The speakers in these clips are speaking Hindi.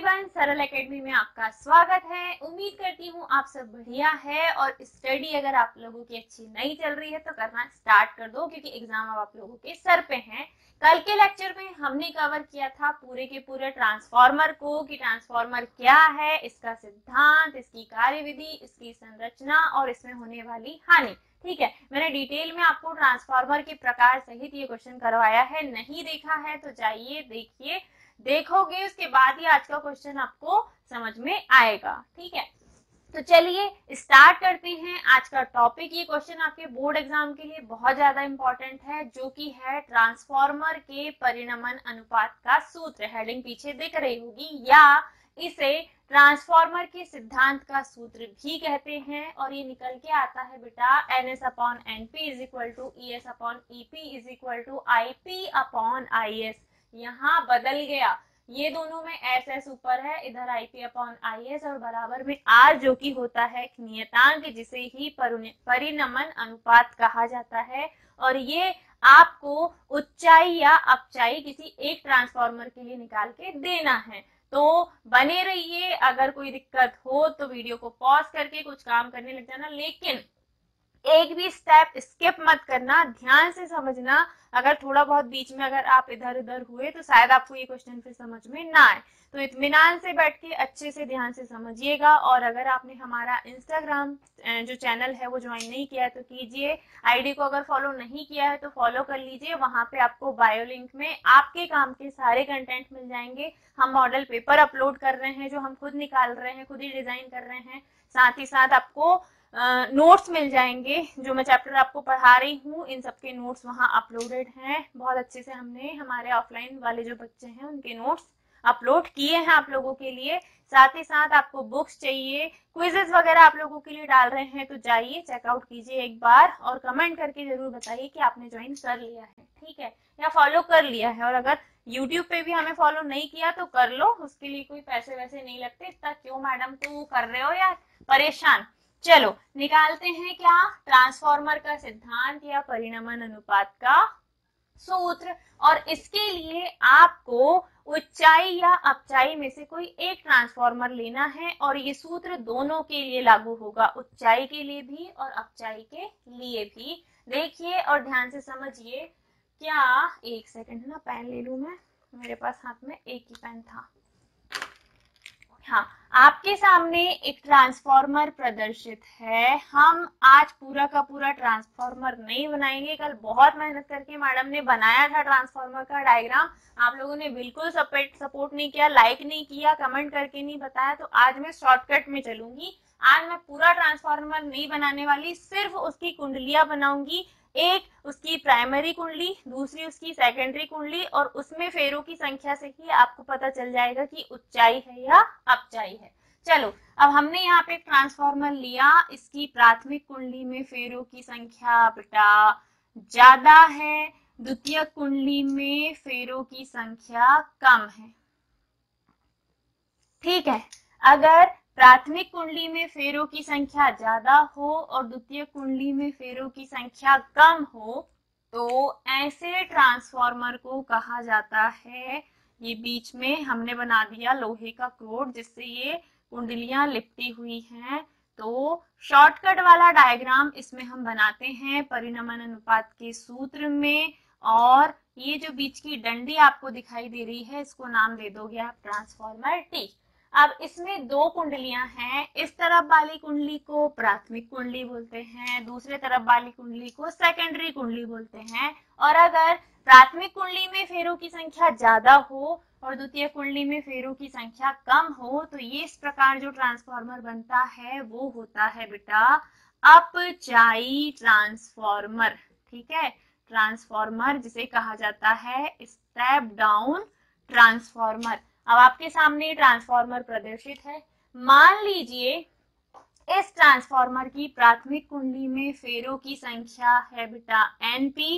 एवरीवन, सरल एकेडमी में आपका स्वागत है। उम्मीद करती हूँ आप सब बढ़िया है और स्टडी अगर आप लोगों की अच्छी नहीं चल रही है तो करना स्टार्ट कर दो, क्योंकि एग्जाम अब आप लोगों के सर पे हैं। कल के लेक्चर में हमने कवर किया था पूरे के पूरे ट्रांसफार्मर को, कि ट्रांसफार्मर क्या है, इसका सिद्धांत, इसकी कार्यविधि, इसकी संरचना और इसमें होने वाली हानि। ठीक है, मैंने डिटेल में आपको ट्रांसफार्मर के प्रकार सहित ये क्वेश्चन करवाया है। नहीं देखा है तो जाइए देखिए, देखोगे उसके बाद ही आज का क्वेश्चन आपको समझ में आएगा। ठीक है, तो चलिए स्टार्ट करते हैं आज का टॉपिक। ये क्वेश्चन आपके बोर्ड एग्जाम के लिए बहुत ज्यादा इंपॉर्टेंट है, जो कि है ट्रांसफार्मर के परिणमन अनुपात का सूत्र। हेडिंग पीछे दिख रही होगी, या इसे ट्रांसफार्मर के सिद्धांत का सूत्र भी कहते हैं। और ये निकल के आता है बेटा NS/NP = ES/EP = IP/IS। यहाँ बदल गया, ये दोनों में SS ऊपर है, इधर IP/IS और बराबर में R, जो कि होता है एक नियतांक, जिसे ही परिणमन अनुपात कहा जाता है। और ये आपको ऊंचाई या अपचाई किसी एक ट्रांसफार्मर के लिए निकाल के देना है। तो बने रहिए, अगर कोई दिक्कत हो तो वीडियो को पॉज करके कुछ काम करने लग जाना, लेकिन एक भी स्टेप स्किप मत करना, ध्यान से समझना। अगर थोड़ा बहुत बीच में अगर आप इधर उधर हुए तो शायद आपको ये क्वेश्चन फिर समझ में ना आए। तो इत्मीनान से बैठ के अच्छे से ध्यान से समझिएगा। और अगर आपने हमारा इंस्टाग्राम जो चैनल है वो ज्वाइन नहीं किया है तो कीजिए। आईडी को अगर फॉलो नहीं किया है तो फॉलो कर लीजिए। वहां पे आपको बायो लिंक में आपके काम के सारे कंटेंट मिल जाएंगे। हम मॉडल पेपर अपलोड कर रहे हैं जो हम खुद निकाल रहे हैं, खुद ही डिजाइन कर रहे हैं। साथ ही साथ आपको नोट्स मिल जाएंगे, जो मैं चैप्टर आपको पढ़ा रही हूँ इन सबके नोट्स वहाँ अपलोडेड हैं। बहुत अच्छे से हमने हमारे ऑफलाइन वाले जो बच्चे हैं उनके नोट्स अपलोड किए हैं आप लोगों के लिए। साथ ही साथ आपको बुक्स चाहिए, क्विजेस वगैरह आप लोगों के लिए डाल रहे हैं, तो जाइए चेकआउट कीजिए एक बार और कमेंट करके जरूर बताइए कि आपने ज्वाइन कर लिया है, ठीक है, या फॉलो कर लिया है। और अगर यूट्यूब पे भी हमें फॉलो नहीं किया तो कर लो, उसके लिए कोई पैसे वैसे नहीं लगते। इतना क्यों मैडम तो कर रहे हो यार, परेशान। चलो निकालते हैं क्या, ट्रांसफार्मर का सिद्धांत या परिणमन अनुपात का सूत्र। और इसके लिए आपको ऊंचाई या अपचाई में से कोई एक ट्रांसफार्मर लेना है, और ये सूत्र दोनों के लिए लागू होगा, ऊंचाई के लिए भी और अपचाई के लिए भी। देखिए और ध्यान से समझिए। क्या, एक सेकंड है ना, पेन ले लूं मैं, मेरे पास हाथ में एक ही पेन था। हाँ, आपके सामने एक ट्रांसफार्मर प्रदर्शित है। हम आज पूरा का पूरा ट्रांसफार्मर नहीं बनाएंगे, कल बहुत मेहनत करके मैडम ने बनाया था ट्रांसफार्मर का डायग्राम। आप लोगों ने बिल्कुल सपोर्ट नहीं किया, लाइक नहीं किया, कमेंट करके नहीं बताया। तो आज मैं शॉर्टकट में चलूंगी। आज मैं पूरा ट्रांसफार्मर नहीं बनाने वाली, सिर्फ उसकी कुंडलियां बनाऊंगी। एक उसकी प्राइमरी कुंडली, दूसरी उसकी सेकेंडरी कुंडली, और उसमें फेरों की संख्या से ही आपको पता चल जाएगा कि ऊंचाई है या अपचाई है। चलो, अब हमने यहाँ पे एक ट्रांसफार्मर लिया, इसकी प्राथमिक कुंडली में फेरों की संख्या बेटा ज्यादा है, द्वितीय कुंडली में फेरों की संख्या कम है। ठीक है, अगर प्राथमिक कुंडली में फेरों की संख्या ज्यादा हो और द्वितीय कुंडली में फेरों की संख्या कम हो, तो ऐसे ट्रांसफार्मर को कहा जाता है, ये बीच में हमने बना दिया लोहे का क्रोड जिससे ये कुंडलियां लिपटी हुई हैं। तो शॉर्टकट वाला डायग्राम इसमें हम बनाते हैं परिणमन अनुपात के सूत्र में। और ये जो बीच की डंडी आपको दिखाई दे रही है, इसको नाम दे दोगे आप ट्रांसफार्मर टी। अब इसमें दो कुंडलियां हैं, इस तरफ वाली कुंडली को प्राथमिक कुंडली बोलते हैं, दूसरे तरफ वाली कुंडली को सेकेंडरी कुंडली बोलते हैं। और अगर प्राथमिक कुंडली में फेरों की संख्या ज्यादा हो और द्वितीय कुंडली में फेरों की संख्या कम हो, तो ये इस प्रकार जो ट्रांसफार्मर बनता है वो होता है बेटा अपचाई ट्रांसफार्मर। ठीक है, ट्रांसफार्मर जिसे कहा जाता है स्टेप डाउन ट्रांसफार्मर। अब आपके सामने ट्रांसफार्मर प्रदर्शित है। मान लीजिए इस ट्रांसफार्मर की प्राथमिक कुंडली में फेरों की संख्या है बेटा NP,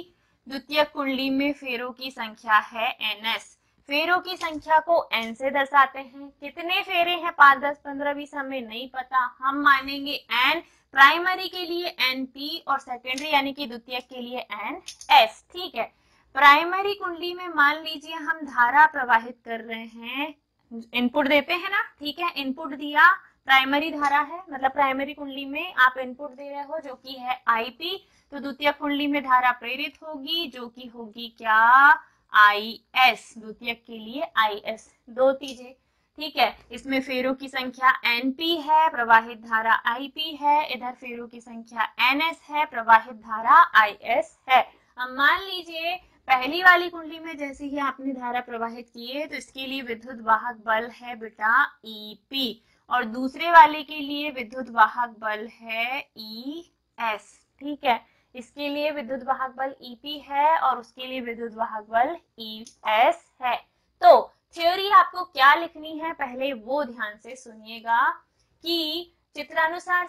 द्वितीय कुंडली में फेरों की संख्या है NS। फेरों की संख्या को N से दर्शाते हैं। कितने फेरे हैं, 5, 10, 15, 20 हमें नहीं पता, हम मानेंगे N। प्राइमरी के लिए NP और सेकेंडरी यानी कि द्वितीय के लिए NS। ठीक है, प्राइमरी कुंडली में मान लीजिए हम धारा प्रवाहित कर रहे हैं इनपुट देते हैं ना, ठीक है, इनपुट दिया, प्राइमरी धारा है, मतलब प्राइमरी कुंडली में आप इनपुट दे रहे हो जो कि है आईपी, तो द्वितीयक कुंडली में धारा प्रेरित होगी जो कि होगी क्या, आईएस, द्वितीयक के लिए आईएस, दो चीजें, ठीक है। इसमें फेरों की संख्या एनपी है, प्रवाहित धारा आईपी है, इधर फेरों की संख्या एनएस है, प्रवाहित धारा आईएस है। अब मान लीजिए पहली वाली कुंडली में जैसे ही आपने धारा प्रवाहित की है तो इसके लिए विद्युत वाहक बल है बेटा ईपी, और दूसरे वाले के लिए विद्युत वाहक बल है ईएस, ठीक है। इसके लिए विद्युत वाहक बल ईपी है और उसके लिए विद्युत वाहक बल ईएस है। तो थ्योरी आपको क्या लिखनी है पहले वो ध्यान से सुनिएगा कि चित्रानुसार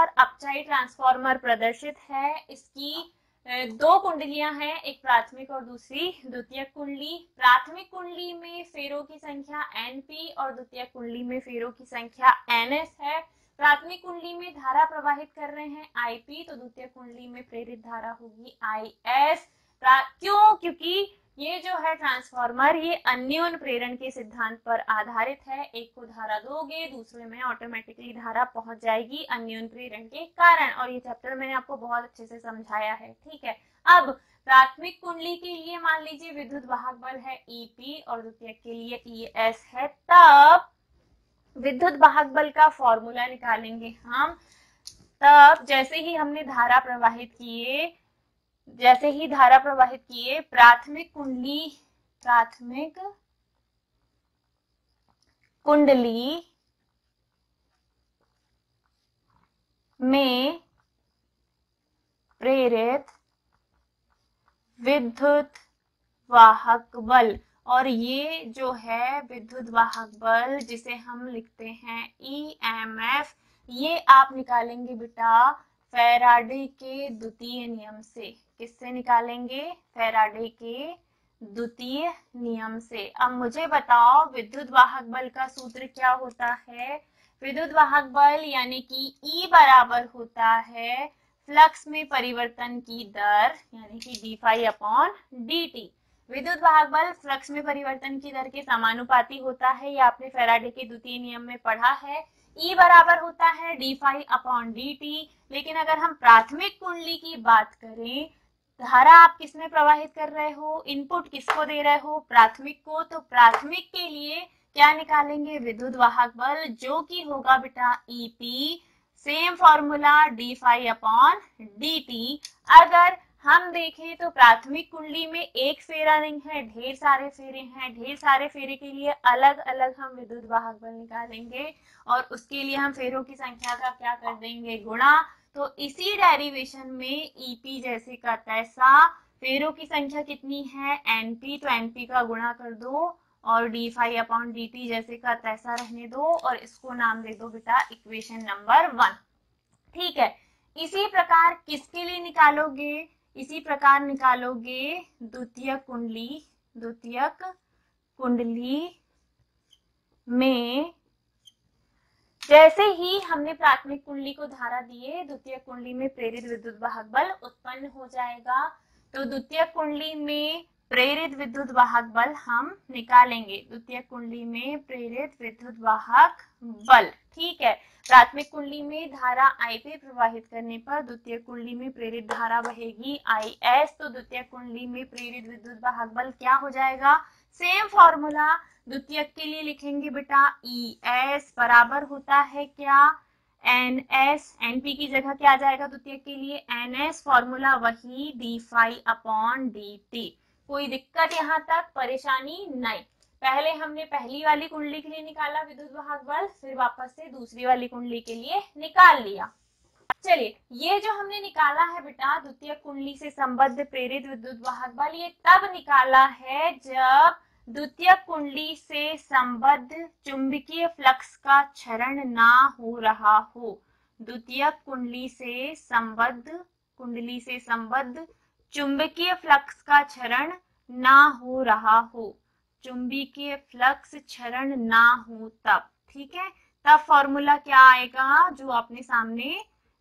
अपचाई ट्रांसफार्मर प्रदर्शित है, इसकी दो कुंडलियां हैं, एक प्राथमिक और दूसरी द्वितीयक कुंडली। प्राथमिक कुंडली में फेरों की संख्या एनपी और द्वितीयक कुंडली में फेरों की संख्या एनएस है। प्राथमिक कुंडली में धारा प्रवाहित कर रहे हैं आईपी, तो द्वितीयक कुंडली में प्रेरित धारा होगी आईएस। क्यों? क्योंकि ये जो है ट्रांसफार्मर ये अन्योन्य प्रेरण के सिद्धांत पर आधारित है, एक को धारा दोगे दूसरे में ऑटोमेटिकली धारा पहुंच जाएगी अन्योन्य प्रेरण के कारण, और ये चैप्टर मैंने आपको बहुत अच्छे से समझाया है, ठीक है। अब प्राथमिक कुंडली के लिए मान लीजिए विद्युत वाहक बल है ईपी और द्वितीयक के लिए ईएस है, तब विद्युत वाहक बल का फॉर्मूला निकालेंगे हम। तब जैसे ही हमने धारा प्रवाहित किए प्राथमिक कुंडली में प्रेरित विद्युत वाहक बल, और ये जो है विद्युत वाहक बल जिसे हम लिखते हैं ईएमएफ, ये आप निकालेंगे बेटा फैराडे के द्वितीय नियम से। किससे निकालेंगे? फैराडे के द्वितीय नियम से। अब मुझे बताओ विद्युत वाहक बल का सूत्र क्या होता है? विद्युत वाहक बल यानी कि E बराबर होता है फ्लक्स में परिवर्तन की दर यानी कि d∅/dt। विद्युत वाहक बल फ्लक्स में परिवर्तन की दर के समानुपाती होता है, ये आपने फैराडे के द्वितीय नियम में पढ़ा है। E बराबर होता है d∅/dt। लेकिन अगर हम प्राथमिक कुंडली की बात करें, धारा आप किसमें प्रवाहित कर रहे हो, इनपुट किसको दे रहे हो, प्राथमिक को, तो प्राथमिक के लिए क्या निकालेंगे? विद्युत वाहक बल, जो कि होगा बेटा ईपी, सेम फॉर्मूला d∅/dt। अगर हम देखें तो प्राथमिक कुंडली में एक फेरा नहीं है, ढेर सारे फेरे हैं, ढेर सारे फेरे के लिए अलग अलग हम विद्युत वाहक बल निकालेंगे और उसके लिए हम फेरों की संख्या का क्या कर देंगे? गुणा। तो इसी डेरिवेशन में ईपी जैसे का तैसा, फेरों की संख्या कितनी है? एनपी, तो एनपी का गुणा कर दो और d∅/dt जैसे का तैसा रहने दो और इसको नाम दे दो बेटा इक्वेशन नंबर 1, ठीक है। इसी प्रकार किसके लिए निकालोगे? इसी प्रकार निकालोगे द्वितीयक कुंडली में जैसे ही हमने प्राथमिक कुंडली को धारा दिए, द्वितीयक कुंडली में प्रेरित विद्युत वाहक बल उत्पन्न हो जाएगा। तो द्वितीयक कुंडली में प्रेरित विद्युत वाहक बल हम निकालेंगे, द्वितीयक कुंडली में प्रेरित विद्युत वाहक बल, ठीक है। प्राथमिक कुंडली में धारा आईपी प्रवाहित करने पर द्वितीयक कुंडली में प्रेरित धारा बहेगी आईएस, तो द्वितीयक कुंडली में प्रेरित विद्युत वाहक बल क्या हो जाएगा? सेम फॉर्मूला द्वितीयक के लिए लिखेंगे बेटा ईएस बराबर होता है क्या? एनएस, एनपी की जगह क्या आ जाएगा द्वितीयक के लिए? एनएस, फॉर्मूला वही d∅/dt। कोई दिक्कत यहाँ तक, परेशानी नहीं? पहले हमने पहली वाली कुंडली के लिए निकाला विद्युत वाहक बल, फिर वापस से दूसरी वाली कुंडली के लिए निकाल लिया। चलिए, ये जो हमने निकाला है बेटा द्वितीयक कुंडली से संबद्ध प्रेरित विद्युत वाहक बल, ये तब निकाला है जब द्वितीयक कुंडली से संबद्ध चुंबकीय फ्लक्स का क्षरण ना हो रहा हो। द्वितीयक कुंडली से संबद्ध चुंबकीय फ्लक्स का क्षरण ना हो रहा हो, चुंबकीय फ्लक्स क्षरण ना हो तब, ठीक है। तब फॉर्मूला क्या आएगा जो आपने सामने?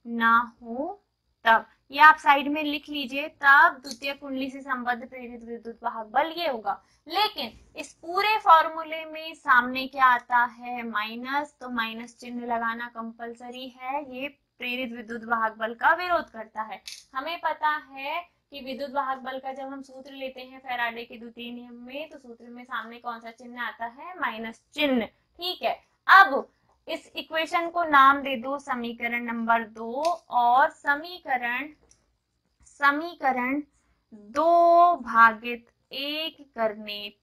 ना हो तब। ये आप साइड में लिख लीजिए, तब द्वितीय कुंडली से संबद्ध प्रेरित विद्युत वाहक बल ये होगा। लेकिन इस पूरे फॉर्मूले में सामने क्या आता है, माइनस, तो माइनस चिन्ह लगाना कंपलसरी है। ये प्रेरित विद्युत वाहक बल का विरोध करता है। हमें पता है कि विद्युत वाहक बल का जब हम सूत्र लेते हैं फैराडे के द्वितीय नियम में, तो सूत्र में सामने कौन सा चिन्ह आता है, माइनस चिन्ह। ठीक है, अब इस इक्वेशन को नाम दे दो समीकरण नंबर 2, और समीकरण 2 भागित 1 करने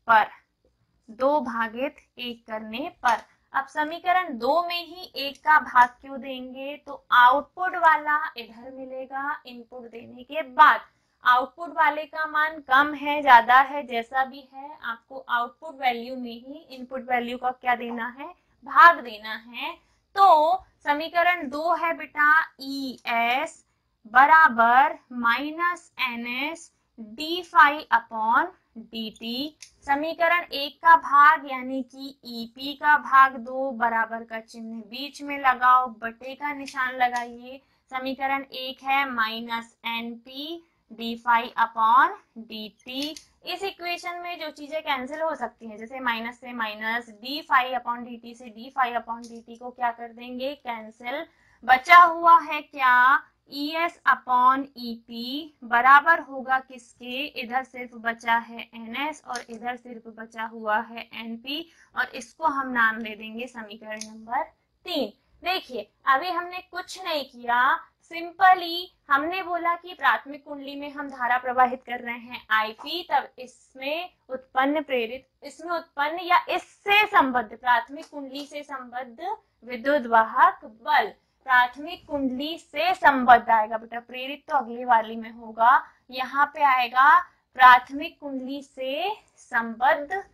पर, अब समीकरण 2 में ही 1 का भाग क्यों देंगे, तो आउटपुट वाला इधर मिलेगा इनपुट देने के बाद। आउटपुट वाले का मान कम है, ज्यादा है, जैसा भी है, आपको आउटपुट वैल्यू में ही इनपुट वैल्यू का क्या देना है, भाग देना है। तो समीकरण 2 है बेटा ES बराबर minus NS d phi upon dt। समीकरण 1 का भाग यानी कि EP का भाग 2, बराबर का चिन्ह बीच में लगाओ, बटे का निशान लगाइए। समीकरण 1 है minus NP d phi upon dt। इस इक्वेशन में जो चीजें कैंसिल हो सकती हैं, जैसे माइनस से minus, d phi upon dt से डी फाई अपॉन dt को क्या कर देंगे, कैंसिल। बचा हुआ है क्या, ES अपॉन EP बराबर होगा किसके, इधर सिर्फ बचा है NS और इधर सिर्फ बचा हुआ है NP, और इसको हम नाम दे देंगे समीकरण नंबर 3। देखिए अभी हमने कुछ नहीं किया, सिंपली हमने बोला कि प्राथमिक कुंडली में हम धारा प्रवाहित कर रहे हैं IP, तब इसमें उत्पन्न या इससे संबद्ध प्राथमिक कुंडली से संबद्ध विद्युत वाहक बल, प्राथमिक कुंडली से संबद्ध आएगा बेटा, प्रेरित तो अगली वाली में होगा, यहाँ पे आएगा प्राथमिक कुंडली से संबद्ध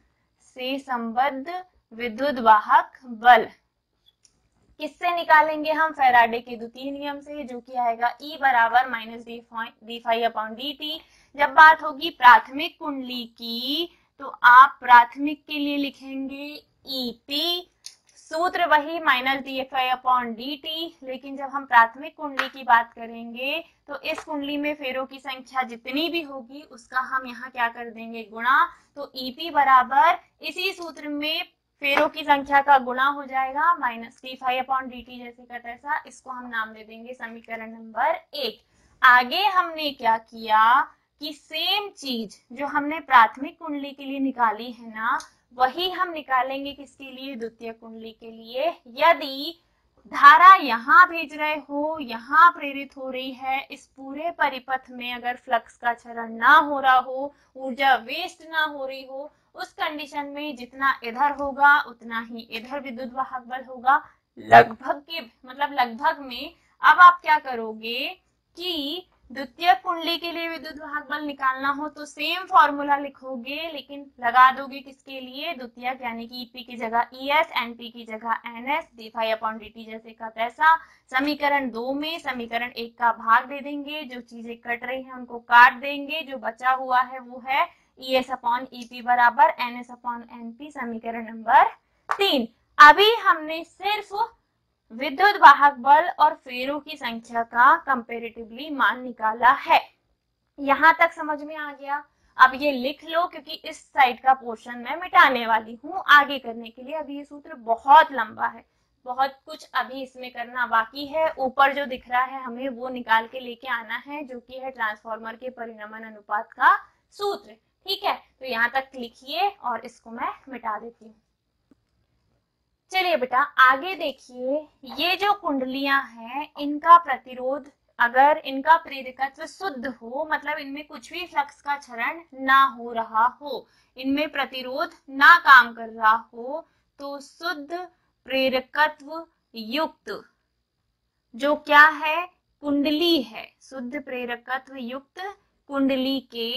विद्युत वाहक बल। किससे निकालेंगे हम, फैराडे के द्वितीय नियम से, जो कि आएगा E बराबर minus d phi upon dt। जब बात होगी प्राथमिक कुंडली की, तो आप प्राथमिक के लिए लिखेंगे EP, सूत्र वही minus d phi upon dt। लेकिन जब हम प्राथमिक कुंडली की बात करेंगे, तो इस कुंडली में फेरों की संख्या जितनी भी होगी उसका हम यहाँ क्या कर देंगे, गुणा। तो EP बराबर इसी सूत्र में फेरों की संख्या का गुणा हो जाएगा, minus d phi upon dt जैसे का तैसा। इसको हम नाम दे देंगे समीकरण नंबर 1। आगे हमने क्या किया कि सेम चीज जो हमने प्राथमिक कुंडली के लिए निकाली है ना, वही हम निकालेंगे किसके लिए, द्वितीय कुंडली के लिए। यदि धारा यहाँ भेज रहे हो, यहाँ प्रेरित हो रही है, इस पूरे परिपथ में अगर फ्लक्स का क्षरण ना हो रहा हो, ऊर्जा वेस्ट ना हो रही हो, उस कंडीशन में जितना इधर होगा उतना ही इधर विद्युत वाहक बल होगा, लगभग में। अब आप क्या करोगे कि द्वितीय कुंडली के लिए विद्युत वाहक बल निकालना हो तो सेम फॉर्मूला लिखोगे, लेकिन लगा दोगे किसके लिए, द्वितीयक यानी कि EP की जगह ES, NP की जगह NS, d phi upon dt जैसे का तैसा। समीकरण 2 में समीकरण 1 का भाग दे देंगे, जो चीजें कट रही हैं उनको काट देंगे, जो बचा हुआ है वो है ES अपॉन EP बराबर NS अपॉन NP, समीकरण नंबर 3। अभी हमने सिर्फ विद्युत वाहक बल और फेरों की संख्या का कंपैरेटिवली मान निकाला है। यहां तक समझ में आ गया। अब ये लिख लो, क्योंकि इस साइड का पोर्शन मैं मिटाने वाली हूँ आगे करने के लिए। अभी ये सूत्र बहुत लंबा है, बहुत कुछ अभी इसमें करना बाकी है। ऊपर जो दिख रहा है हमें वो निकाल के लेके आना है, जो कि है ट्रांसफार्मर के परिनमन अनुपात का सूत्र। ठीक है, तो यहाँ तक लिखिए और इसको मैं मिटा देती हूँ। चलिए बेटा आगे देखिए, ये जो कुंडलियां हैं इनका प्रतिरोध, अगर इनका प्रेरकत्व शुद्ध हो, मतलब इनमें कुछ भी फ्लक्स का क्षरण ना हो रहा हो, इनमें प्रतिरोध ना काम कर रहा हो, तो शुद्ध प्रेरकत्व युक्त जो क्या है, कुंडली है, शुद्ध प्रेरकत्व युक्त कुंडली के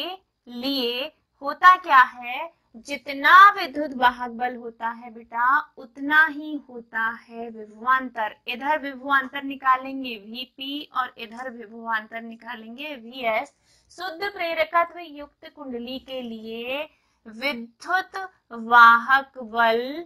लिए होता क्या है, जितना विद्युत वाहक बल होता है बेटा उतना ही होता है विभवांतर। इधर विभवांतर निकालेंगे VP और इधर विभवांतर निकालेंगे VS। शुद्ध प्रेरकत्व युक्त कुंडली के लिए विद्युत वाहक बल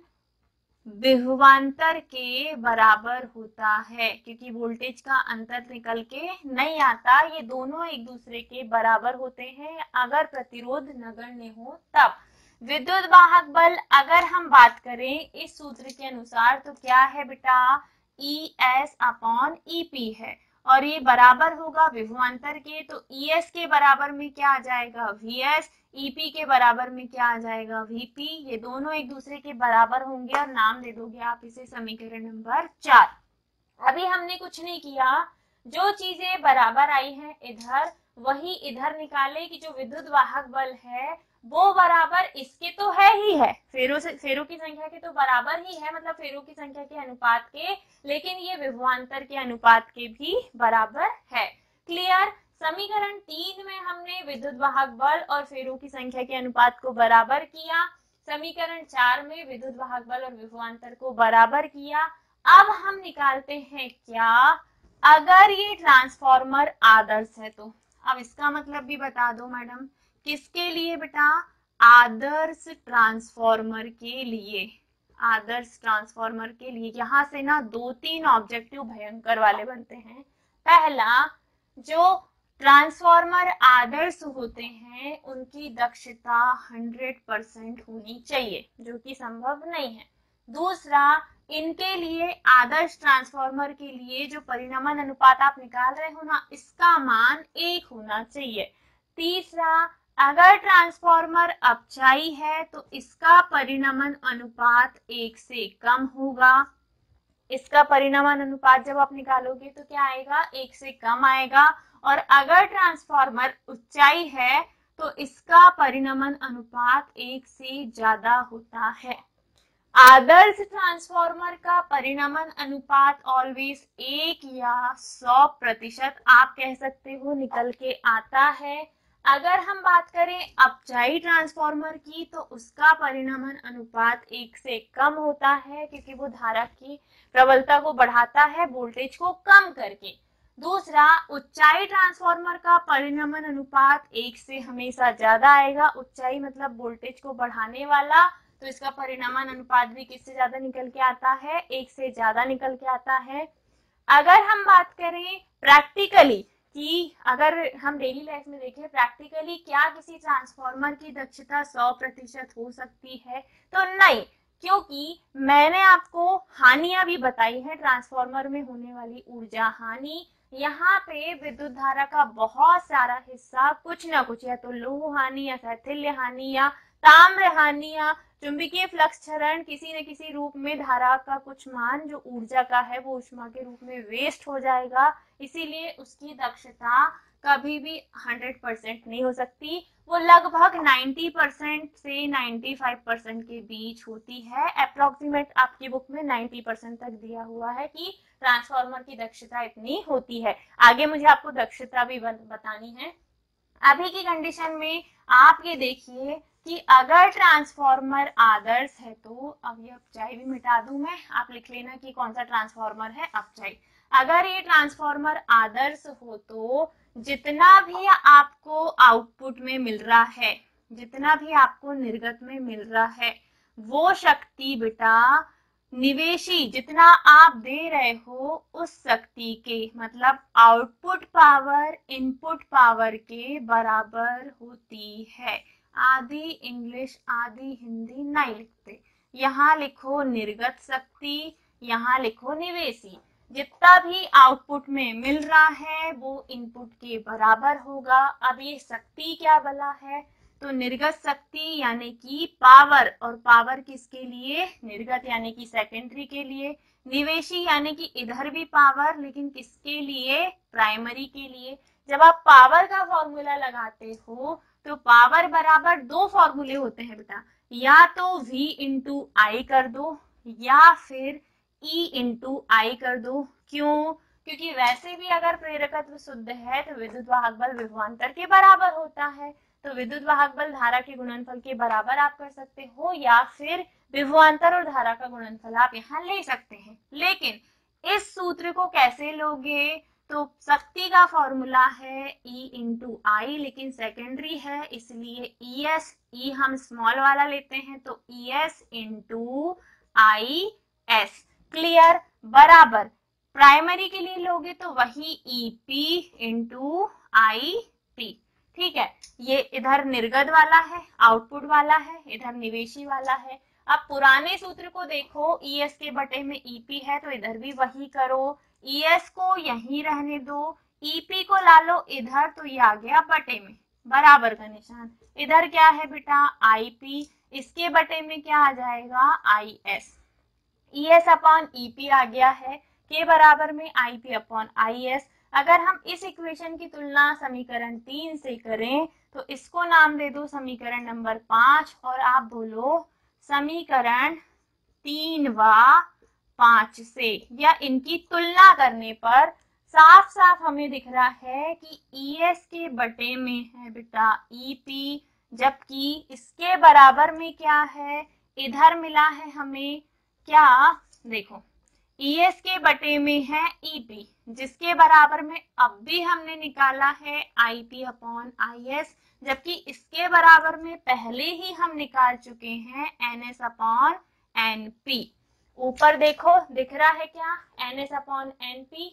विभवांतर के बराबर होता है, क्योंकि वोल्टेज का अंतर निकल के नहीं आता, ये दोनों एक दूसरे के बराबर होते हैं अगर प्रतिरोध नगण्य हो तब। विद्युत वाहक बल अगर हम बात करें इस सूत्र के अनुसार तो क्या है बेटा, ES अपॉन EP है, और ये बराबर होगा विभवांतर के, तो ES के बराबर में क्या आ जाएगा, VS, EP के बराबर में क्या आ जाएगा, VP। ये दोनों एक दूसरे के बराबर होंगे और नाम दे दोगे आप इसे समीकरण नंबर 4। अभी हमने कुछ नहीं किया, जो चीजें बराबर आई हैं इधर वही इधर निकाले कि जो विद्युत वाहक बल है वो बराबर इसके तो है ही है, फेरों की संख्या के तो बराबर ही है, मतलब फेरों की संख्या के अनुपात के, लेकिन ये विभवांतर के अनुपात के भी बराबर है। क्लियर। समीकरण 3 में हमने विद्युत वाहक बल और फेरों की संख्या के अनुपात को बराबर किया, समीकरण 4 में विद्युत वाहक बल और विभवांतर को बराबर किया। अब हम निकालते हैं क्या, अगर ये ट्रांसफॉर्मर आदर्श है तो। अब इसका मतलब भी बता दो मैडम, किसके लिए बेटा, आदर्श ट्रांसफॉर्मर के लिए। आदर्श ट्रांसफॉर्मर के लिए यहाँ से ना 2-3 ऑब्जेक्टिव भयंकर वाले बनते हैं। पहला, जो ट्रांसफॉर्मर आदर्श होते हैं उनकी दक्षता 100% होनी चाहिए, जो कि संभव नहीं है। दूसरा, इनके लिए आदर्श ट्रांसफॉर्मर के लिए जो परिणमन अनुपात आप निकाल रहे हो ना, इसका मान 1 होना चाहिए। तीसरा, अगर ट्रांसफॉर्मर अपचाई है तो इसका परिणमन अनुपात 1 से कम होगा। इसका परिणमन अनुपात जब आप निकालोगे तो क्या आएगा, 1 से कम आएगा। और अगर ट्रांसफॉर्मर ऊंचाई है तो इसका परिणमन अनुपात 1 से ज्यादा होता है। आदर्श ट्रांसफॉर्मर का परिणमन अनुपात ऑलवेज 1 या 100% आप कह सकते हो निकल के आता है। अगर हम बात करें अपचाई ट्रांसफॉर्मर की तो उसका परिणमन अनुपात 1 से कम होता है, क्योंकि वो धारा की प्रबलता को बढ़ाता है वोल्टेज को कम करके। दूसरा, ऊंचाई ट्रांसफॉर्मर का परिणमन अनुपात 1 से हमेशा ज्यादा आएगा, ऊंचाई मतलब वोल्टेज को बढ़ाने वाला, तो इसका परिणमन अनुपात भी किससे ज्यादा निकल के आता है, 1 से ज्यादा निकल के आता है। अगर हम बात करें प्रैक्टिकली कि अगर हम डेली लाइफ में देखें प्रैक्टिकली क्या किसी ट्रांसफॉर्मर की दक्षता 100% हो सकती है, तो नहीं, क्योंकि मैंने आपको हानियां भी बताई है, ट्रांसफॉर्मर में होने वाली ऊर्जा हानि। यहाँ पे विद्युत धारा का बहुत सारा हिस्सा कुछ ना कुछ या तो लौह हानि या शैथिल्य हानि या ताम्र हानि या चुंबकीय फ्लक्स क्षरण, किसी न किसी रूप में धारा का कुछ मान जो ऊर्जा का है वो ऊष्मा के रूप में वेस्ट हो जाएगा, इसीलिए उसकी दक्षता कभी भी 100% नहीं हो सकती, वो लगभग 90% से 95% के बीच होती है। अप्रोक्सीमेट आपकी बुक में 90% तक दिया हुआ है कि ट्रांसफॉर्मर की दक्षता इतनी होती है। आगे मुझे आपको दक्षता भी बतानी है। अभी की कंडीशन में आप ये देखिए कि अगर ट्रांसफॉर्मर आदर्श है तो, अब ये अपचाई भी मिटा दूं मैं, आप लिख लेना कि कौन सा ट्रांसफॉर्मर है, अपचाई। अगर ये ट्रांसफॉर्मर आदर्श हो तो जितना भी आपको आउटपुट में मिल रहा है, जितना भी आपको निर्गत में मिल रहा है, वो शक्ति बेटा निवेशी जितना आप दे रहे हो उस शक्ति के, मतलब आउटपुट पावर इनपुट पावर के बराबर होती है। आधी इंग्लिश आधी हिंदी नहीं लिखते, यहाँ लिखो निर्गत शक्ति, यहाँ लिखो निवेशी। जितना भी आउटपुट में मिल रहा है वो इनपुट के बराबर होगा। अब ये शक्ति क्या बला है, तो निर्गत शक्ति यानी कि पावर, और पावर किसके लिए, निर्गत यानी कि सेकेंडरी के लिए, निवेशी यानी कि इधर भी पावर लेकिन किसके लिए, प्राइमरी के लिए। जब आप पावर का फॉर्मूला लगाते हो तो पावर बराबर 2 फॉर्मूले होते हैं बेटा, या तो V इंटू आई कर दो या फिर E इंटू आई कर दो। क्यों, क्योंकि वैसे भी अगर प्रेरकत्व शुद्ध है तो विद्युत वाहक बल विभवांतर के बराबर होता है, तो विद्युत वाहक बल धारा के गुणनफल के बराबर आप कर सकते हो, या फिर विभवांतर और धारा का गुणनफल आप यहाँ ले सकते हैं। लेकिन इस सूत्र को कैसे लोगे, तो शक्ति का फॉर्मूला है E इंटू आई, लेकिन सेकेंडरी है इसलिए ES, E हम स्मॉल वाला लेते हैं तो ES इंटू IS। क्लियर, बराबर प्राइमरी के लिए लोगे तो वही EP इंटू IP। ठीक है, ये इधर निर्गत वाला है, आउटपुट वाला है, इधर निवेशी वाला है। अब पुराने सूत्र को देखो, ES के बटे में EP है तो इधर भी वही करो, ES को यहीं रहने दो, EP को ला लो इधर तो ये आ गया बटे में, बराबर का निशान। इधर क्या है बेटा IP, इसके बटे में क्या आ जाएगा IS। ES अपॉन EP आ गया है, के बराबर में IP अपॉन IS। अगर हम इस इक्वेशन की तुलना समीकरण 3 से करें तो इसको नाम दे दो समीकरण नंबर 5 और आप बोलो समीकरण 3 व 5 से, या इनकी तुलना करने पर साफ साफ हमें दिख रहा है कि ES के बटे में है बेटा EP, जबकि इसके बराबर में क्या है, इधर मिला है हमें क्या, देखो ES के बटे में है EP, जिसके बराबर में अब भी हमने निकाला है IP अपॉन IS, जबकि इसके बराबर में पहले ही हम निकाल चुके हैं NS अपॉन NP। ऊपर देखो दिख रहा है क्या, NS अपॉन NP।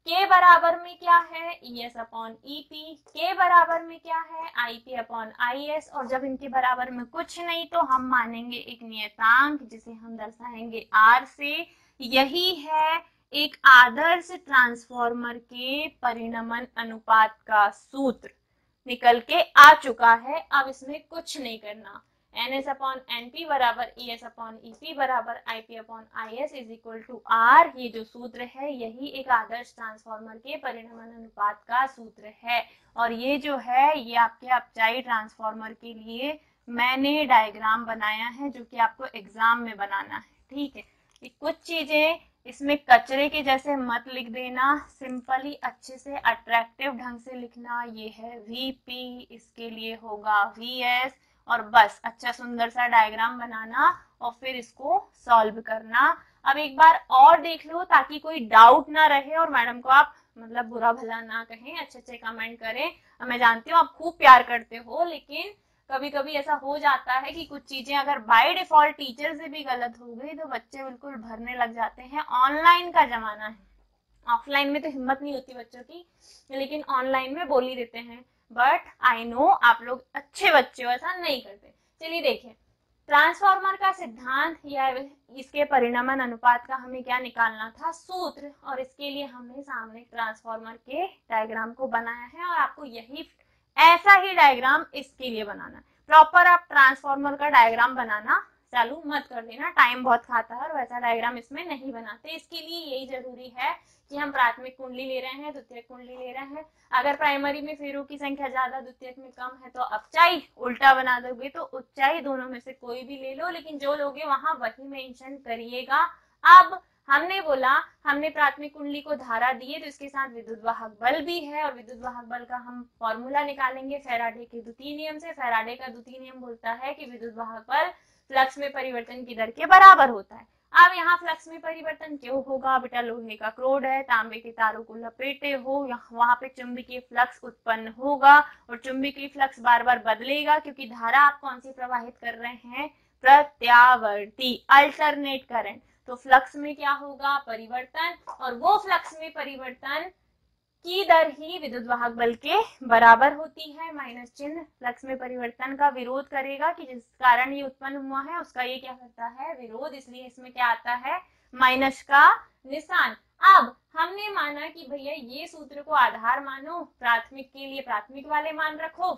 के बराबर में क्या है, ES अपॉन EP। के बराबर में क्या है, IP अपॉन IS। और जब इनके बराबर में कुछ नहीं तो हम मानेंगे एक नियतांक जिसे हम दर्शाएंगे R से। यही है एक आदर्श ट्रांसफार्मर के परिणमन अनुपात का सूत्र निकल के आ चुका है। अब इसमें कुछ नहीं करना, NS अपॉन NP बराबर ES अपॉन EP बराबर IP upon IS is equal to R। ये जो सूत्र है यही एक आदर्श ट्रांसफार्मर के परिणमन अनुपात का सूत्र है। और ये जो है ये आपके अपचाई ट्रांसफार्मर के लिए मैंने डायग्राम बनाया है जो कि आपको एग्जाम में बनाना है। ठीक है, कुछ चीजें इसमें कचरे के जैसे मत लिख देना, सिंपली अच्छे से अट्रैक्टिव ढंग से लिखना। ये है VP, इसके लिए होगा VS, और बस अच्छा सुंदर सा डायग्राम बनाना और फिर इसको सॉल्व करना। अब एक बार और देख लो ताकि कोई डाउट ना रहे और मैडम को आप मतलब बुरा भला ना कहें, अच्छे अच्छे कमेंट करें। मैं जानती हूँ आप खूब प्यार करते हो, लेकिन कभी कभी ऐसा हो जाता है कि कुछ चीजें अगर बाय डिफॉल्ट टीचर से भी गलत हो गई तो बच्चे बिल्कुल भरने लग जाते हैं। ऑनलाइन का जमाना है, ऑफलाइन में तो हिम्मत नहीं होती बच्चों की, लेकिन ऑनलाइन में बोल ही देते हैं। बट आई नो आप लोग अच्छे बच्चे हो, ऐसा नहीं करते। चलिए देखिए, ट्रांसफार्मर का सिद्धांत या इसके परिणमन अनुपात का हमें क्या निकालना था, सूत्र। और इसके लिए हमने सामने ट्रांसफार्मर के डायग्राम को बनाया है और आपको यही ऐसा ही डायग्राम इसके लिए बनाना है। प्रॉपर आप ट्रांसफार्मर का डायग्राम बनाना चालू मत कर देना, टाइम बहुत खाता है और वैसा डायग्राम इसमें नहीं बनाते। इसके लिए यही जरूरी है कि हम प्राथमिक कुंडली ले रहे हैं, द्वितीयक कुंडली ले रहे हैं। अगर प्राइमरी में फेरों की संख्या ज्यादा, द्वितीयक में कम है तो अपचाई उल्टा बना दोगे, तो उच्चाई दोनों में से कोई भी ले लो, लेकिन जो लोगे वहां वही मेंशन करिएगा। अब हमने बोला हमने प्राथमिक कुंडली को धारा दी है तो इसके साथ विद्युत वाहक बल भी है, और विद्युत वाहक बल का हम फॉर्मूला निकालेंगे फैराडे के द्वितीय नियम से। फैराडे का द्वितीय नियम बोलता है कि विद्युत वाहक बल फ्लक्स में परिवर्तन की दर के बराबर होता है। अब यहाँ फ्लक्स में परिवर्तन क्यों होगा, बेटा लोहे का क्रोड है, तांबे के तारों को लपेटे हो, वहां पे चुंबकीय फ्लक्स उत्पन्न होगा और चुंबकीय फ्लक्स बार बार बदलेगा क्योंकि धारा आप कौन सी प्रवाहित कर रहे हैं, प्रत्यावर्ती, अल्टरनेट करंट। तो फ्लक्स में क्या होगा, परिवर्तन, और वो फ्लक्स में परिवर्तन की दर ही विद्युत वाहक बल के बराबर होती है। माइनस चिन्ह फ्लक्स में परिवर्तन का विरोध करेगा कि जिस कारण ये उत्पन्न हुआ है उसका ये क्या करता है, विरोध, इसलिए इसमें क्या आता है, माइनस का निशान। अब हमने माना कि भैया ये सूत्र को आधार मानो, प्राथमिक के लिए प्राथमिक वाले मान रखो,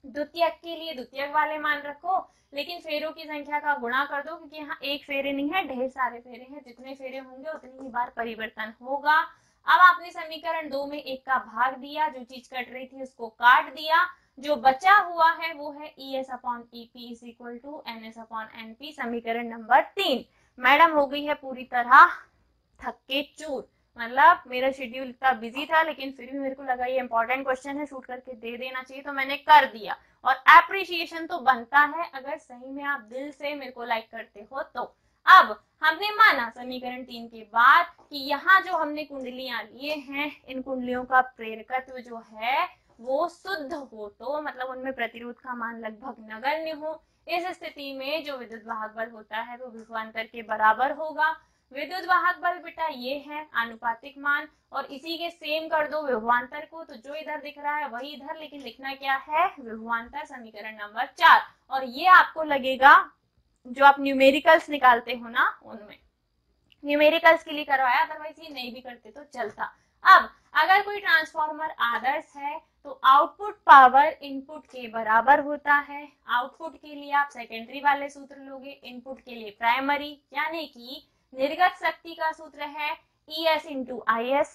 द्वितीयक के लिए द्वितीयक वाले मान रखो, लेकिन फेरों की संख्या का गुणा कर दो क्योंकि यहाँ एक फेरे नहीं है, ढेर सारे फेरे हैं, जितने फेरे होंगे उतनी ही बार परिवर्तन होगा। अब आपने समीकरण 2 में एक का भाग दिया, जो चीज कट रही थी उसको काट दिया, जो बचा हुआ है वो है ES upon EP is equal to NS upon NP, समीकरण नंबर 3। मैडम हो गई है पूरी तरह थक्के चूर, मतलब मेरा शेड्यूल इतना बिजी था लेकिन फिर भी मेरे को लगा ये इंपॉर्टेंट क्वेश्चन है, शूट करके दे देना चाहिए तो मैंने कर दिया। और एप्रिशिएशन तो बनता है अगर सही में आप दिल से मेरे को लाइक करते हो तो। अब हमने माना समीकरण 3 के बाद कि यहाँ जो हमने कुंडलियां लिए हैं इन कुंडलियों का प्रेरकत्व जो है वो शुद्ध हो, तो मतलब उनमें प्रतिरोध का मान लगभग नगण्य हो। इस स्थिति में जो विद्युत वाहक बल होता है वो विभवांतर के बराबर होगा। विद्युत वाहक बल बेटा ये है आनुपातिक मान, और इसी के सेम कर दो विभवांतर को, तो जो इधर दिख रहा है वही इधर, लेकिन लिखना क्या है, विभवांतर, समीकरण नंबर 4। और ये आपको लगेगा जो आप न्यूमेरिकल्स निकालते हो ना, उनमें न्यूमेरिकल्स के लिए करवाया, अदरवाइज ये नहीं भी करते तो चलता। अब अगर कोई ट्रांसफार्मर आदर्श है तो आउटपुट पावर इनपुट के बराबर होता है। आउटपुट के लिए आप सेकेंडरी वाले सूत्र लोगे, इनपुट के लिए प्राइमरी, यानी कि निर्गत शक्ति का सूत्र है ES इंटू IS,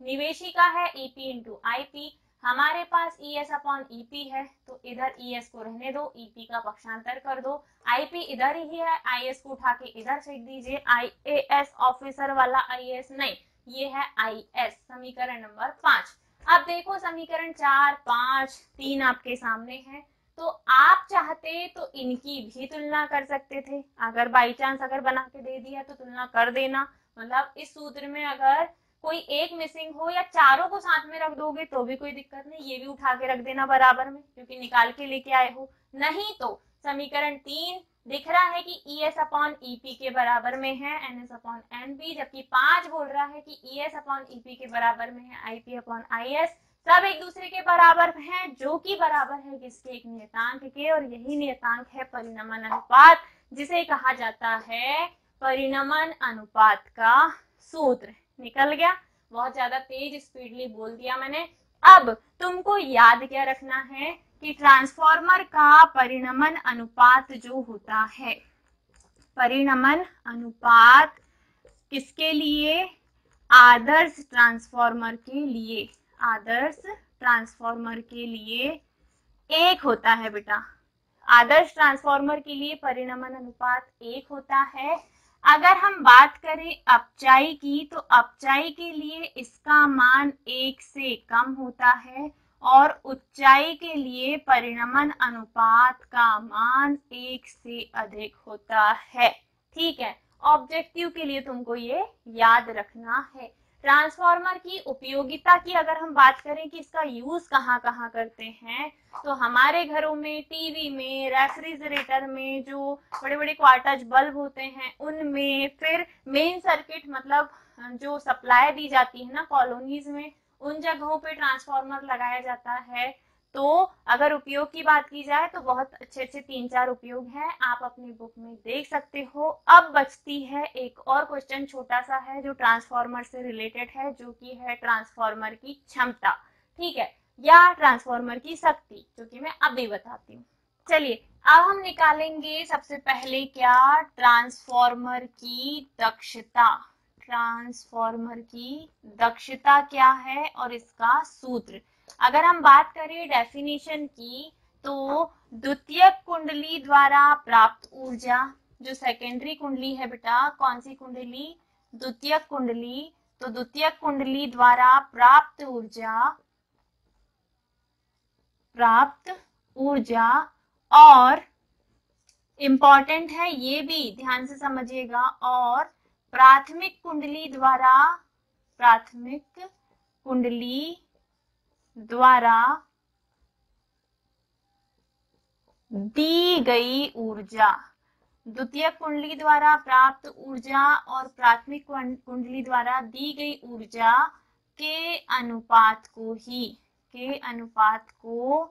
निवेशी का है EP इंटू IP। हमारे पास ES अपॉन EP है तो इधर ES को रहने दो, EP का पक्षांतर कर दो, IP इधर ही है, IS को उठा के इधर फेंक दीजिए, IAS ऑफिसर वाला IAS नहीं, ये है IS, समीकरण नंबर 5। अब देखो समीकरण 4, 5, 3 आपके सामने है, तो आप चाहते तो इनकी भी तुलना कर सकते थे, अगर बाई चांस अगर बना के दे दिया तो तुलना कर देना, मतलब इस सूत्र में अगर कोई एक मिसिंग हो या चारों को साथ में रख दोगे तो भी कोई दिक्कत नहीं, ये भी उठा के रख देना बराबर में क्योंकि निकाल के लेके आए हो। नहीं तो समीकरण 3 दिख रहा है कि ES अपॉन EP के बराबर में है NS अपॉन NP, जबकि 5 बोल रहा है कि ES अपॉन EP के बराबर में है IP अपॉन IS। सब एक दूसरे के बराबर हैं, जो कि बराबर है किसके, एक नियतांक के, और यही नियतांक है परिनमन अनुपात, जिसे कहा जाता है परिनमन अनुपात का सूत्र। निकल गया, बहुत ज्यादा तेज स्पीडली बोल दिया मैंने। अब तुमको याद क्या रखना है कि ट्रांसफार्मर का परिनमन अनुपात जो होता है, परिनमन अनुपात किसके लिए, आदर्श ट्रांसफार्मर के लिए, आदर्श ट्रांसफार्मर के लिए 1 होता है बेटा। आदर्श ट्रांसफार्मर के लिए परिनमन अनुपात 1 होता है। अगर हम बात करें अपचाई की, तो अपचाई के लिए इसका मान 1 से कम होता है, और उच्चाई के लिए परिनमन अनुपात का मान 1 से अधिक होता है। ठीक है, ऑब्जेक्टिव के लिए तुमको ये याद रखना है। ट्रांसफार्मर की उपयोगिता की अगर हम बात करें कि इसका यूज कहाँ कहाँ करते हैं, तो हमारे घरों में, टीवी में, रेफ्रिजरेटर में, जो बड़े बड़े क्वार्टज बल्ब होते हैं उनमें, फिर मेन सर्किट मतलब जो सप्लाई दी जाती है ना कॉलोनीज में, उन जगहों पे ट्रांसफार्मर लगाया जाता है। तो अगर उपयोग की बात की जाए तो बहुत अच्छे अच्छे 3-4 उपयोग हैं, आप अपनी बुक में देख सकते हो। अब बचती है एक और क्वेश्चन, छोटा सा है, जो ट्रांसफार्मर से रिलेटेड है, जो कि है ट्रांसफार्मर की क्षमता, ठीक है, या ट्रांसफार्मर की शक्ति, जो कि मैं अभी बताती हूँ। चलिए अब हम निकालेंगे सबसे पहले क्या, ट्रांसफार्मर की दक्षता। ट्रांसफार्मर की दक्षता क्या है और इसका सूत्र। अगर हम बात करें डेफिनेशन की, तो द्वितीयक कुंडली द्वारा प्राप्त ऊर्जा, जो सेकेंडरी कुंडली है बेटा, कौन सी कुंडली, द्वितीयक कुंडली, तो द्वितीयक कुंडली द्वारा प्राप्त ऊर्जा, और इंपॉर्टेंट है ये भी ध्यान से समझिएगा, और प्राथमिक कुंडली द्वारा दी गई ऊर्जा, द्वितीय कुंडली द्वारा प्राप्त ऊर्जा और प्राथमिक कुंडली द्वारा दी गई ऊर्जा के अनुपात को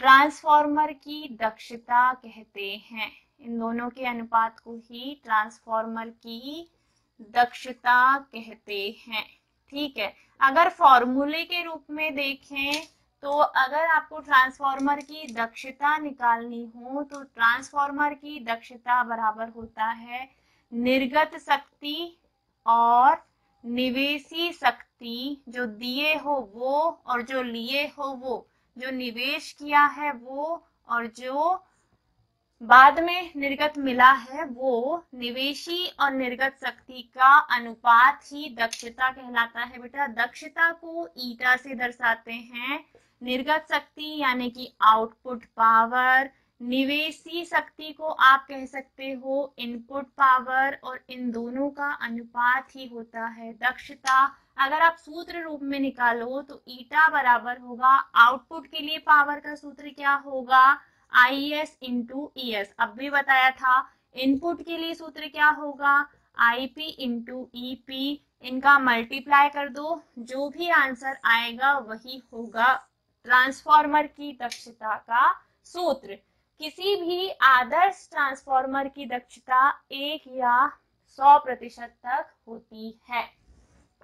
ट्रांसफार्मर की दक्षता कहते हैं। इन दोनों के अनुपात को ही ट्रांसफार्मर की दक्षता कहते हैं। ठीक है, अगर फॉर्मूले के रूप में देखें तो अगर आपको ट्रांसफार्मर की दक्षता निकालनी हो तो ट्रांसफार्मर की दक्षता बराबर होता है निर्गत शक्ति और निवेशी शक्ति, जो दिए हो वो और जो लिए हो वो, जो निवेश किया है वो और जो बाद में निर्गत मिला है वो, निवेशी और निर्गत शक्ति का अनुपात ही दक्षता कहलाता है बेटा। दक्षता को ईटा से दर्शाते हैं, निर्गत शक्ति यानी कि आउटपुट पावर, निवेशी शक्ति को आप कह सकते हो इनपुट पावर, और इन दोनों का अनुपात ही होता है दक्षता। अगर आप सूत्र रूप में निकालो तो ईटा बराबर होगा, आउटपुट के लिए पावर का सूत्र क्या होगा, IS इंटू ES, अब भी बताया था। इनपुट के लिए सूत्र क्या होगा, IP इंटू EP, इनका मल्टीप्लाई कर दो, जो भी आंसर आएगा वही होगा ट्रांसफार्मर की दक्षता का सूत्र। किसी भी आदर्श ट्रांसफार्मर की दक्षता 1 या 100% तक होती है।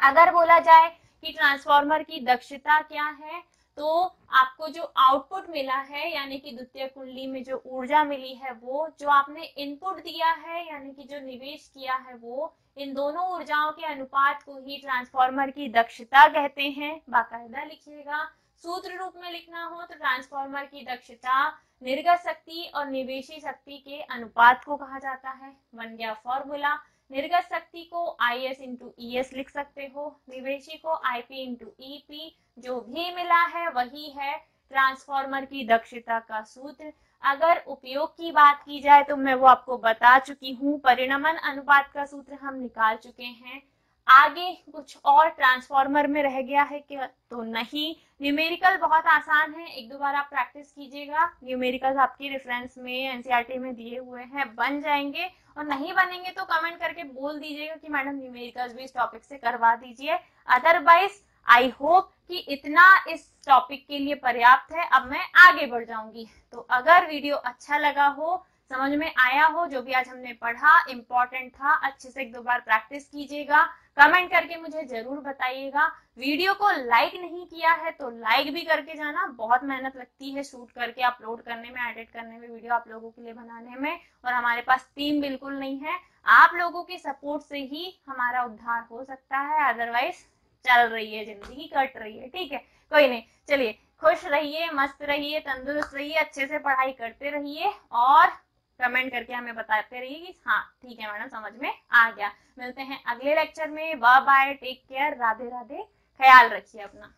अगर बोला जाए कि ट्रांसफार्मर की दक्षता क्या है, तो आपको जो आउटपुट मिला है यानी कि द्वितीय कुंडली में जो ऊर्जा मिली है, वो जो आपने इनपुट दिया है यानी कि जो निवेश किया है, वो इन दोनों ऊर्जाओं के अनुपात को ही ट्रांसफार्मर की दक्षता कहते हैं। बाकायदा लिखिएगा। सूत्र रूप में लिखना हो तो ट्रांसफार्मर की दक्षता निर्गत शक्ति और निवेशी शक्ति के अनुपात को कहा जाता है। बन गया फॉर्मूला। निर्गत शक्ति को IS इंटू ES लिख सकते हो, निवेशी को IP इंटू EP, जो भी मिला है वही है ट्रांसफार्मर की दक्षता का सूत्र। अगर उपयोग की बात की जाए तो मैं वो आपको बता चुकी हूँ, परिणमन अनुपात का सूत्र हम निकाल चुके हैं। आगे कुछ और ट्रांसफार्मर में रह गया है क्या, तो नहीं। न्यूमेरिकल बहुत आसान है, एक दो बार आप प्रैक्टिस कीजिएगा। न्यूमेरिकल आपकी रेफरेंस में NCERT में दिए हुए हैं, बन जाएंगे। और नहीं बनेंगे तो कमेंट करके बोल दीजिएगा कि मैडम न्यूमेरिकल्स भी इस टॉपिक से करवा दीजिए। अदरवाइज आई होप कि इतना इस टॉपिक के लिए पर्याप्त है। अब मैं आगे बढ़ जाऊंगी। तो अगर वीडियो अच्छा लगा हो, समझ में आया हो, जो भी आज हमने पढ़ा इंपॉर्टेंट था, अच्छे से एक दो बार प्रैक्टिस कीजिएगा, कमेंट करके मुझे जरूर बताइएगा। वीडियो को लाइक नहीं किया है तो लाइक भी करके जाना, बहुत मेहनत लगती है शूट करके अपलोड करने में, एडिट करने में, वीडियो आप लोगों के लिए बनाने में, और हमारे पास टीम बिल्कुल नहीं है। आप लोगों की सपोर्ट से ही हमारा उद्धार हो सकता है, अदरवाइज चल रही है जिंदगी, कट रही है। ठीक है, कोई नहीं, चलिए खुश रहिए, मस्त रहिए, तंदुरुस्त रहिए, अच्छे से पढ़ाई करते रहिए और कमेंट करके हमें बताते रहिए कि हाँ ठीक है मैडम समझ में आ गया। मिलते हैं अगले लेक्चर में। Bye bye, take care, Radhe Radhe, ख्याल रखिए अपना।